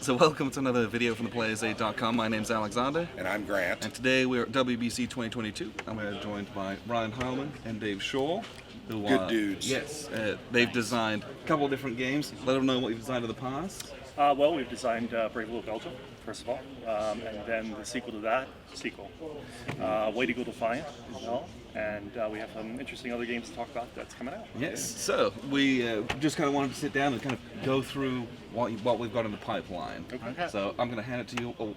So welcome to another video from theplayersaid.com. My name's Alexander. And I'm Grant. And today we're at WBC 2022. And we're joined by Ryan Heilman and Dave Shaw. Who Good dudes. Yes. They've designed a couple of different games. Let them know what you've designed in the past. Well, we've designed Brave Little Belgium, first of all, and then the sequel to that, Way to Go Defiant as well, and we have some interesting other games to talk about that's coming out. Yes, so we just kind of wanted to sit down and kind of go through what we've got in the pipeline. Okay. So I'm going to hand it to you.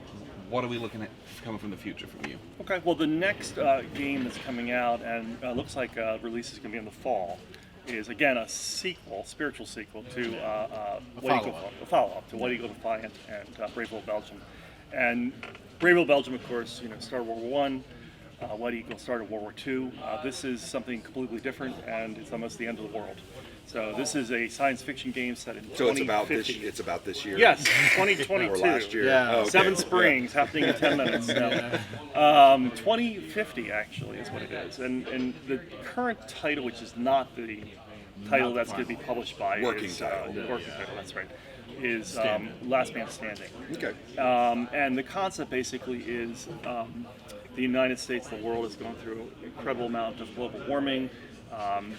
What are we looking at coming from the future from you? Okay, well the next game that's coming out, and looks like release is going to be in the fall, is again a sequel, spiritual sequel to a follow-up to Way to Go Defiant and Brave Little Belgium. And Brave Little Belgium, of course, started World War I. Way to Go started World War II. This is something completely different, and it's almost the end of the world. So this is a science fiction game set in 2050. So it's about this year? Yes, 2022. Or last year? Yeah. Oh, okay. 7 Springs, happening in 10 minutes. No. 2050 actually is what it is. And the current title, which is not the title that's going to be published by Working title. That's right, is Last Man Standing. Okay. And the concept basically is the United States, the world is going through an incredible amount of global warming.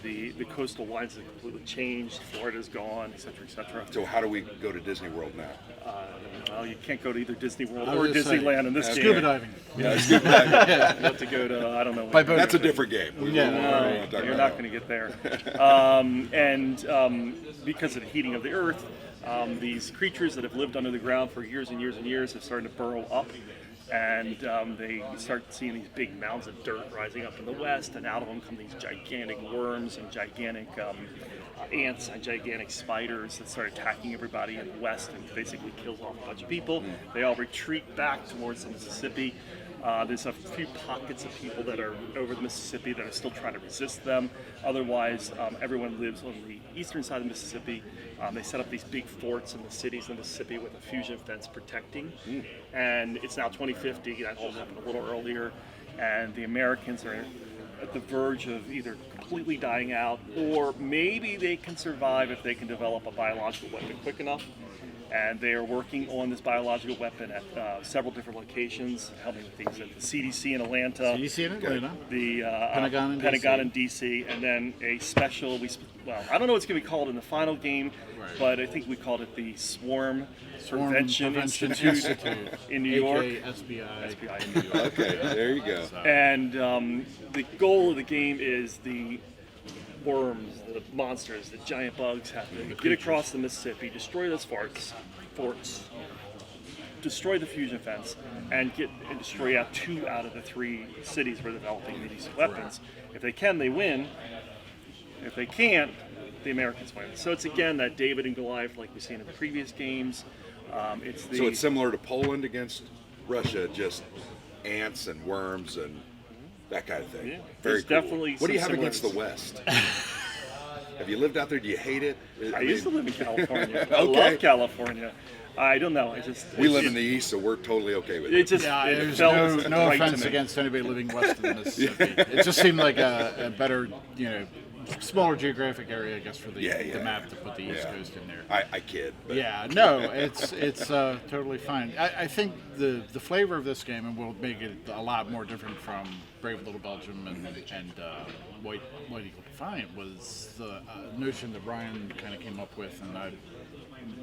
The coastal lines have completely changed. Florida's gone, et cetera, et cetera. So how do we go to Disney World now? Well, you can't go to either Disney World or Disneyland in this game. Scuba diving. Yeah, scuba diving. You have to go to, I don't know. By boat. That's a different game. You're not going to get there. Because of the heating of the earth, these creatures that have lived under the ground for years and years and years have started to burrow up. And they start seeing these big mounds of dirt rising up in the west, and out of them come these gigantic worms and gigantic ants and gigantic spiders that start attacking everybody in the west and basically kills off a bunch of people. They all retreat back towards the Mississippi. There's a few pockets of people that are over the Mississippi that are still trying to resist them. Otherwise, everyone lives on the eastern side of the Mississippi. They set up these big forts in the cities in the Mississippi with a fusion fence protecting. And it's now 2050. That all happened a little earlier. And the Americans are at the verge of either completely dying out, or maybe they can survive if they can develop a biological weapon quick enough. And they are working on this biological weapon at several different locations, helping with things at the CDC in Atlanta, CDC in Atlanta, the Pentagon in DC, and then a special. I don't know what's going to be called in the final game, but I think we called it the Swarm Prevention Institute in New York. SBI in New York. Okay, there you go. And the goal of the game is the worms, the monsters, the giant bugs have to get across the Mississippi, destroy those forts, destroy the fusion fence, and destroy out 2 out of the 3 cities we're developing these weapons. If they can, they win. If they can't, the Americans win. So it's again that David and Goliath like we've seen in the previous games. So it's similar to Poland against Russia, just ants and worms and that kind of thing. Yeah, Very cool. definitely. What do you have against the West? Have you lived out there? Do you hate it? I used to live in California. Okay. I love California. I don't know. We live in the East, so we're totally okay with it. There's no offense against anybody living west of the Mississippi. It just seemed like a better, smaller geographic area, I guess, for the map to put the East Coast in there. I kid. But. Yeah, no, it's totally fine. I think the flavor of this game, and will make it a lot more different from Brave Little Belgium and Way to Go Defiant, was the notion that Brian kind of came up with, and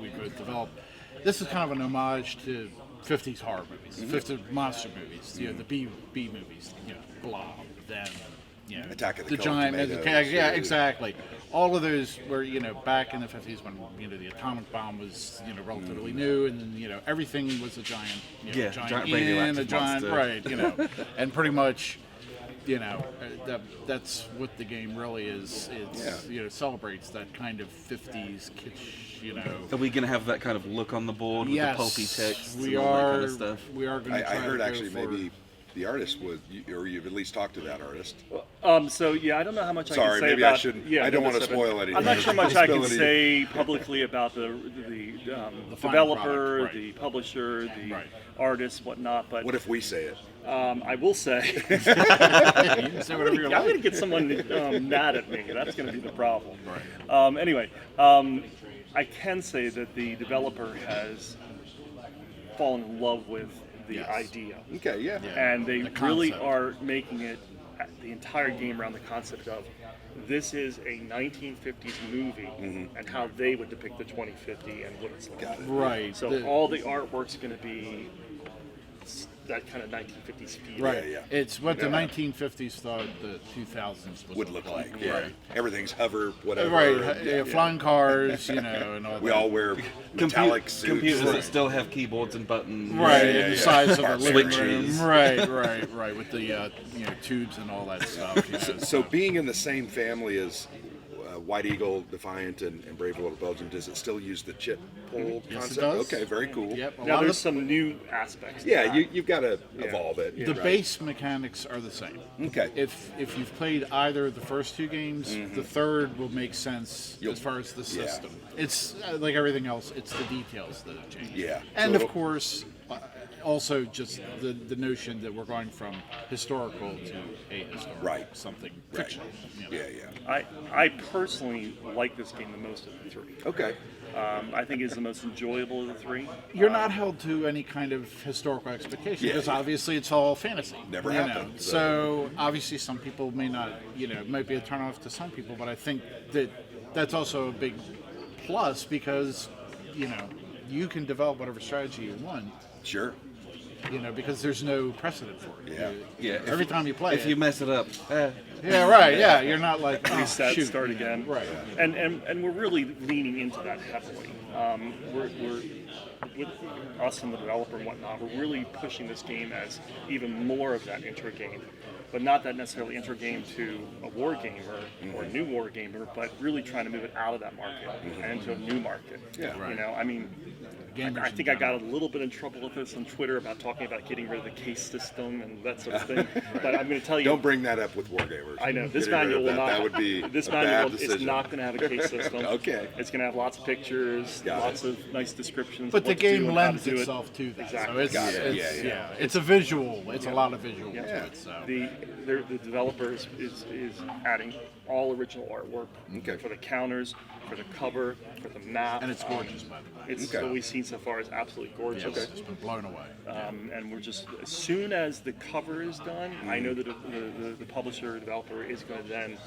we both developed. This is kind of an homage to 50s horror movies, 50s monster movies, the B movies, Blob, then. Attack of the Giant, Tomatoes, exactly. All of those were, back in the 50s when, the atomic bomb was, relatively new, and then, everything was a giant, giant radioactive monster. Right, and pretty much, that's what the game really is. It's, celebrates that kind of 50s kitsch, Are we going to have that kind of look on the board with the pulpy text and all that kind of stuff? We are going to try I heard to actually maybe the artist was, or you've at least talked to that artist. So I don't know how much I can say maybe about. I shouldn't. I don't want to spoil anything. I'm not sure much I can say publicly about the developer, product, the publisher, the artist, whatnot. But what if we say it? I will say. You can say whatever you I'm like. going to get someone mad at me. That's going to be the problem. Right. Anyway, I can say that the developer has fallen in love with the Yes. idea. Okay, yeah. And they The really concept. are making it the entire game around the concept of this is a 1950s movie and how they would depict the 2050 and what it's like. Got it. Right. So all the artwork's going to be that kind of 1950s feel. right. yeah. It's what the 1950s thought the 2000s Would look like. Right. Yeah. Everything's hover, whatever. Right. Yeah. Flying cars, and all We that. all wear metallic suits. computers Right. that still have keyboards and buttons. Right, Yeah, and the yeah. size of the living Switches. room. Right, with the tubes and all that stuff. So being in the same family as White Eagle, Defiant, and Brave Little Belgium, does it still use the chip pull Yes, it concept? does. Okay, very cool. Yep. A Now lot there's of some new aspects. to Yeah, that. you've got to evolve it. the right? base mechanics are the same. Okay. If you've played either of the first two games, the third will make sense as far as the system. It's like everything else; it's the details that have changed. Yeah. and So of it'll- course, also just the notion that we're going from historical to ahistorical, Right. something Right. fictional. Yeah. I personally like this game the most of the three. Okay. I think it's the most enjoyable of the three. You're not held to any kind of historical expectation Yeah, because yeah. obviously it's all fantasy. Never you know. happened, so- So obviously some people may not, it might be a turnoff to some people, but I think that that's also a big plus because, you can develop whatever strategy you want, Sure. because there's no precedent for it. Yeah. Yeah. Every time you play if it. you mess it up, Yeah, right. Yeah, you're not like Reset, shoot, start again. Right. And we're really leaning into that heavily. We're with us and the developer and whatnot, we're really pushing this game as even more of that intro game, but not that necessarily intro game to a war gamer or a new war gamer, but really trying to move it out of that market and into a new market. Yeah. Right. I mean, Gamers I in think I got a general. little bit in trouble with this on Twitter about talking about getting rid of the case system and that sort of thing. But I'm going to tell you, Don't bring that up with wargamers. I know this Getting rid manual of will that, not. That would be this a manual bad is decision. not going to have a case system. Okay. It's going to have lots of pictures, Got lots it. of nice descriptions. But of the what to do game and how to lends do it. itself to that. Exactly. So it's, Got it. it's Yeah. it's a visual. It's a lot of visual Yeah. to it. So. The developer is adding all original artwork Okay. for the counters, for the cover, for the map. And it's gorgeous, by the way. It's Okay. what we've seen so far is absolutely gorgeous. Yes, it's been blown away. And we're just as soon as the cover is done, I know that the publisher or developer is going to then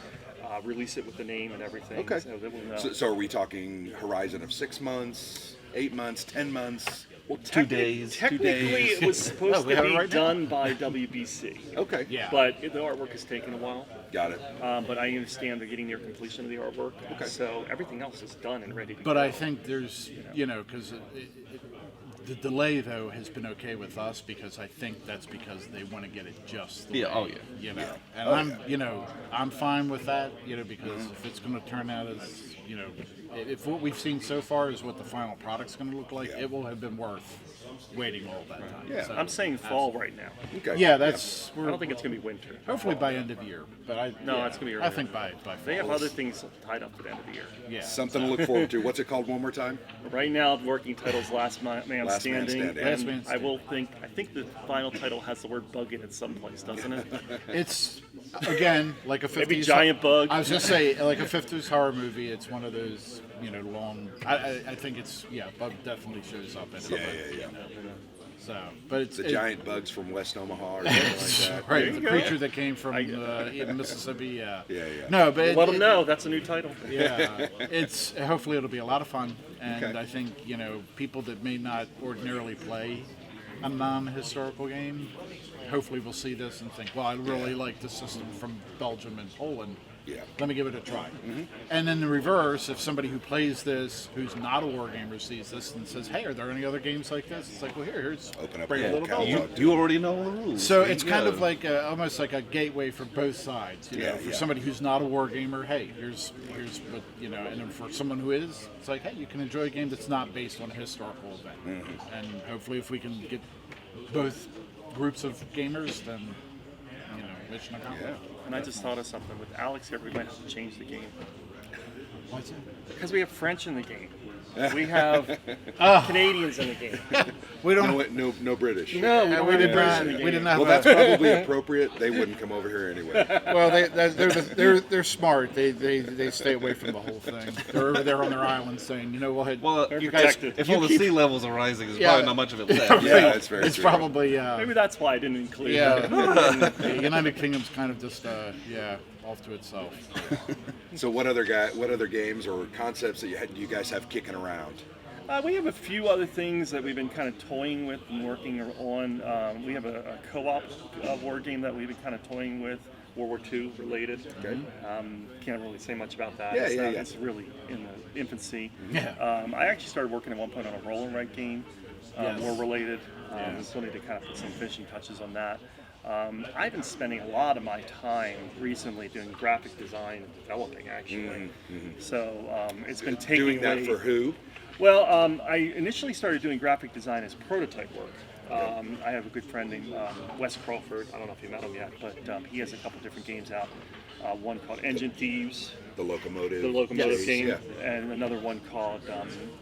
release it with the name and everything. Okay. So that we'll know. So are we talking horizon of 6 months, 8 months, 10 months? Well, 2 days. Technically, it was supposed we to have it be right now. done by WBC. Okay. Yeah. But the artwork has taken a while. Got it. But I understand they're getting near completion of the artwork. Okay. So everything else is done and ready to But go. I think there's, because the delay though has been okay with us because I think that's because they want to get it just. The Yeah, way, oh, yeah. And I'm fine with that. Because if it's going to turn out as, if what we've seen so far is what the final product's going to look like, Yeah. it will have been worth waiting all that time. Yeah. So, I'm saying fall right now. Okay. yeah, that's I don't think it's going to be winter. hopefully by end of year. But No, it's gonna be I earlier. think by They have fall. other things tied up for the end of the year. Yeah. Something to look forward to. What's it called one more time? Right now, the working title is Last Man Last Man Standing. Standing. And Last Man I think the final title has the word bug in it someplace, doesn't it? It's again like a 50s Maybe giant bug. I was just say like a 50s horror movie. It's one of those long. I think it's bug definitely shows up in it. Yeah. So, but it's The giant bugs from West Omaha or something like that. right. There The you go. creature that came from Mississippi. Yeah. Yeah. No, but Let them know that's a new title. Yeah, it's hopefully it'll be a lot of fun, and Okay. I think people that may not ordinarily play a non-historical game, hopefully will see this and think, well, I really like the system from Belgium and Poland. Yeah. Let me give it a try. And then the reverse, if somebody who plays this, who's not a wargamer, sees this and says, hey, are there any other games like this? It's like, well, here's Open up Brave a Little whole Belgium. catalog. You already know the rules. So There it's you kind go. of like almost like a gateway for both sides. Yeah, For yeah. somebody who's not a war gamer, hey, here's what and then for someone who is, it's like, hey, you can enjoy a game that's not based on a historical event. And hopefully, if we can get both groups of gamers, then mission accomplished. Yeah. And I just thought of something. With Alex here, we might have to change the game. What's that? Because we have French in the game. We have Canadians in the game. We don't. No British. No, we don't we have did any not. Brits in the We game. didn't have. Well, that's probably appropriate. They wouldn't come over here anyway. Well, they're smart. They stay away from the whole thing. They're over there on their island saying, Well, you guys. protected. if all the sea levels are rising, there's Yeah. probably not much of it left. Yeah, that's very It's true. probably Maybe that's why I didn't include yeah. it. The United Kingdom's kind of just off to itself. So what other games or concepts that you guys have kicking around? We have a few other things that we've been kind of toying with and working on. We have a co-op war game that we've been kind of toying with, World War II related. Okay. Can't really say much about that. Yeah, it's, yeah, not- yeah. it's really in the infancy. Yeah. I actually started working at one point on a roll and write game, Yes. war related. Yeah. We still need to kind of put some finishing touches on that. I've been spending a lot of my time recently doing graphic design and developing, actually. So it's been taking Doing that away- for who? Well, I initially started doing graphic design as prototype work. I have a good friend named Wes Crawford. I don't know if you met him yet, but he has a couple different games out. One called Engine Thieves, The locomotive. the locomotive Yes. game, Yeah. and another one called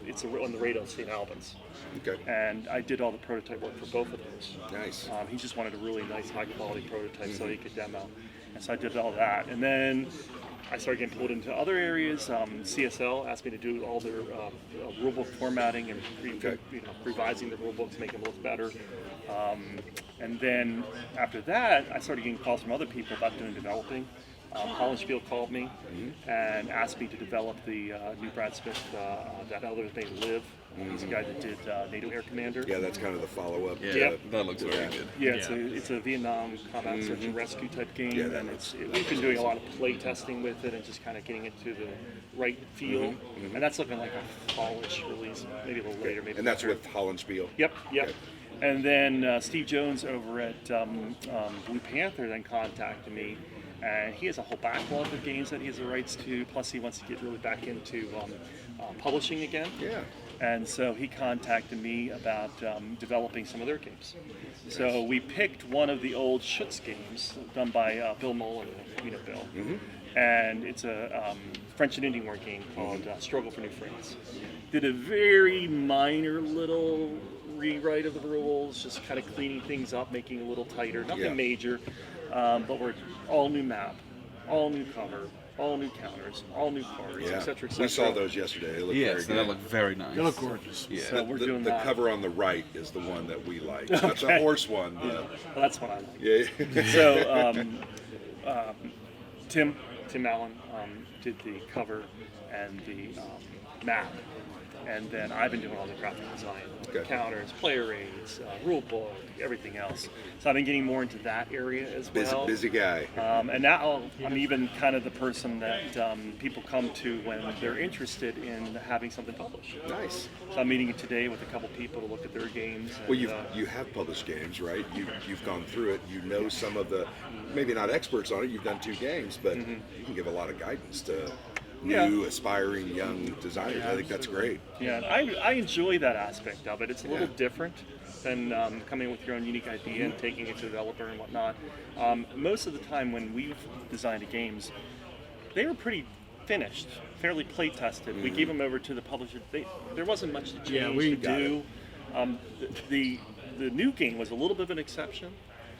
it's on the radar St. Albans. Okay. And I did all the prototype work for both of those. Nice. He just wanted a really nice, high-quality prototype so he could demo, and so I did all that. And then I started getting pulled into other areas. CSL asked me to do all their rulebook formatting and revising the rulebooks, making them look better. And then after that, I started getting calls from other people about doing developing. Hollenspiel called me and asked me to develop the new Brad Smith, that other thing, Live. He's the guy that did NATO Air Commander. Yeah, that's kind of the follow-up. Yeah, to- that looks very good. Yeah, it's a Vietnam combat search and rescue type game, Yeah, that and we've been doing a lot of play testing with it and just kind of getting it to the right feel. And that's looking like a fallish release, maybe a little later, maybe. And that's later. with Hollenspiel. Yep. Okay. And then Steve Jones over at Blue Panther then contacted me, and he has a whole backlog of games that he has the rights to. Plus, he wants to get really back into publishing again. Yeah. And so he contacted me about developing some of their games. So we picked one of the old Schutz games done by Bill Mullen, Bill. And it's a French and Indian war game called Struggle for New France. Did a very minor little rewrite of the rules, just kind of cleaning things up, making it a little tighter. Nothing Yeah. major, but we're all new map, all new cover, all new counters, all new cards, Yeah. et cetera, et cetera. We saw those yesterday. They look Yes, very that good. looked very nice. They look gorgeous. Yeah. So we're the, doing the that. cover on the right is the one that we like. Not the horse one. Well, that's what I like. Yeah. So Tim Allen did the cover and the map, and then I've been doing all the graphic design, Okay. counters, player aids, rule book, everything else. So I've been getting more into that area as well. Busy guy. And now I'm even kind of the person that people come to when they're interested in having something published. Nice. So I'm meeting today with a couple people to look at their games. And, Well, you have published games, right? You've gone through it. You know some of the, maybe not experts on it. You've done 2 games, but you can give a lot of guidance to new, aspiring young designers. I think that's great. Yeah, I enjoy that aspect of it. It's a little different than coming with your own unique idea and taking it to the developer and whatnot. Most of the time when we've designed games, they were pretty finished, fairly play tested. We gave them over to the publisher. There wasn't much to change we to got do. The new game was a little bit of an exception.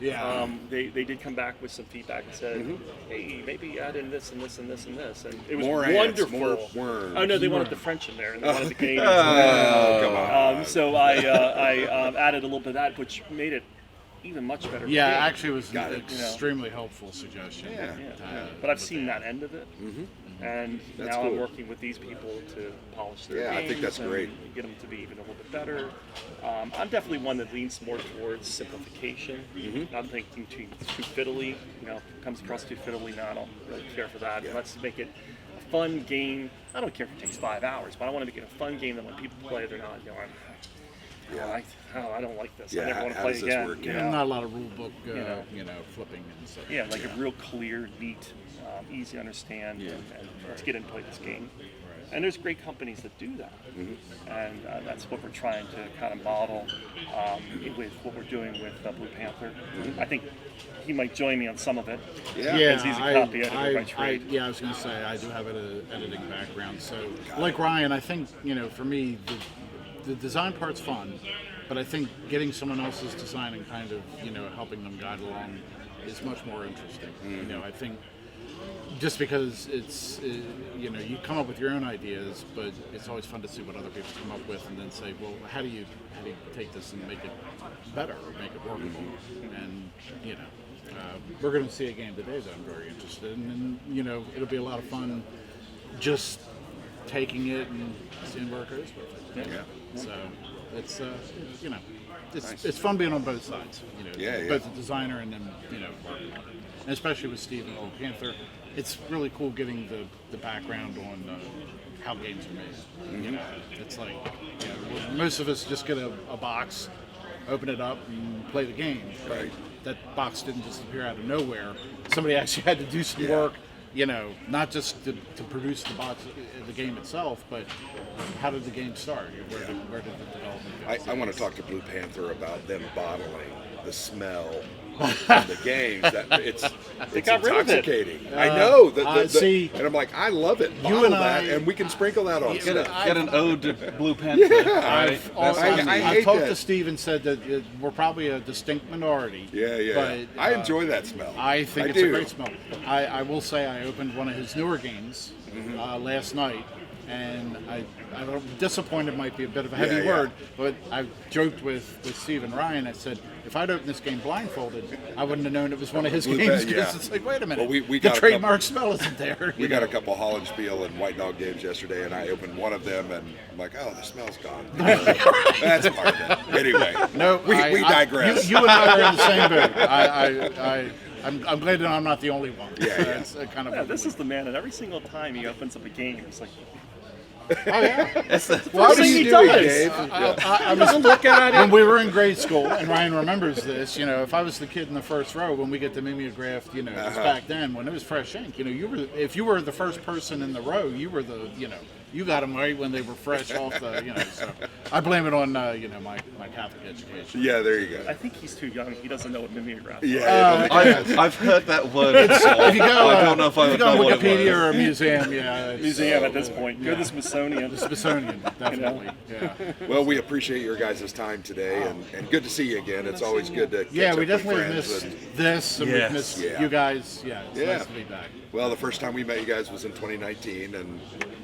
Yeah. They did come back with some feedback and said, hey, maybe add in this and this and this and this. And it was More ants, wonderful. more worms. Oh, no, they wanted the French in there and they wanted the Canadians. Oh, come on. So I added a little bit of that, which made it even much better. Yeah, game. actually, it was Got an it. extremely helpful suggestion. Yeah. But I've seen that end of it, and That's now I'm cool. working with these people to polish their Yeah, I games think that's and great. get them to be even a little bit better. I'm definitely one that leans more towards simplification, not thinking too fiddly. Comes across too fiddly. No, I don't really care for that. Yeah. Let's make it a fun game. I don't care if it takes 5 hours, but I want to make it a fun game that when people play, they're not going, I don't like this. Yeah, I never want to how play does this again. work? you Yeah. know? Not a lot of rule book, know. flipping and stuff. Yeah, like a real clear, neat, easy to understand, and let's get in and play this game. And there's great companies that do that, and that's what we're trying to kind of model with what we're doing with Blue Panther. I think he might join me on some of it. Yeah. Because he's a copy editor by trade. I was going to say I do have an editing background, so like Ryan, I think for me the design part's fun, but I think getting someone else's design and kind of helping them guide along is much more interesting. I think just because you come up with your own ideas, but it's always fun to see what other people come up with and then say, well, how do you take this and make it better or make it workable? And we're going to see a game today that I'm very interested in, and it'll be a lot of fun just taking it and seeing where it goes with it. Yeah. So it's it's fun being on both sides. Both the designer and then working on it. And especially with Steve and Old Panther, it's really cool getting the background on how games are made. It's like most of us just get a box, open it up, and play the game. Right. That box didn't just appear out of nowhere. Somebody actually had to do some work. Not just to produce the game itself, but how did the game start? Where did the development go? I want to talk to Blue Panther about them bottling the smell of the games. It's got rid of it. intoxicating. I know. See, and I'm like, I love it. you Bottle and that, I- and we can sprinkle that on stuff. Get an ode to Blue Panther. Yeah. I I've hate talked that. to Steve and said that we're probably a distinct minority. Yeah. But, I enjoy that smell. I think it's do. a great smell. I will say I opened one of his newer games last night, and I'm disappointed might be a bit of a heavy Yeah. word, but I joked with Steve and Ryan. I said, if I'd opened this game blindfolded, I wouldn't have known it was one of his Blue games, Panther, because yeah. it's like, wait a minute, Well, we the got a trademark smell isn't there. We got a couple Hollenspiel and White Dog games yesterday, and I opened one of them, and I'm like, oh, the smell's gone. That's part of it. Anyway, No, we digress. You and I are in the same boat. I'm glad that I'm not the only one. Yeah. That's kind of This is the man that every single time he opens up a game, he's like, oh yeah. What thing are you he doing, does. Dave? I was looking at it when we were in grade school, and Ryan remembers this. If I was the kid in the first row when we get the mimeographed, just back then when it was fresh ink, if you were the first person in the row, you were you got them right when they were fresh off the, So I blame it on my Catholic education. Yeah, there you go. I think he's too young. He doesn't know what mimeograph. Yeah, I've heard that word before. If you go, I don't know if I if you would go know on what it Wikipedia was. or a museum, it's, Museum at this point. Go to the Smithsonian. Smithsonian, definitely. Yeah. Well, we appreciate your guys' time today, and good to see you again. It's always good to catch up We with definitely friends missed and- this, and Yes. we've missed Yeah. you guys. Yeah, it's Yeah. nice to be back. Well, the first time we met you guys was in 2019, and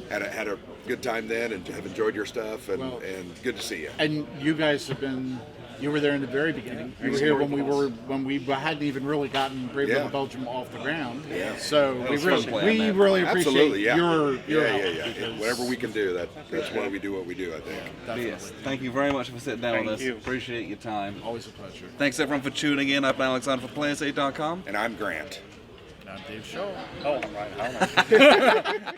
had a good time then, and have enjoyed your stuff, and good to see you. And you guys have been. You were there in the very beginning. You were here when we hadn't even really gotten Brave Little Belgium off the ground. Yeah. So we was fun playing really that. really appreciate Absolutely, yeah. your help. Yeah. because- Whatever we can do, that's why we do what we do, I think. Definitely. Yes. Thank you very much for sitting down Thank with us. you. Appreciate your time. Always a pleasure. Thanks everyone for tuning in. I'm Alexander for PlayerSafe.com. And I'm Grant. I'm Dave Shaw. Oh, I'm right.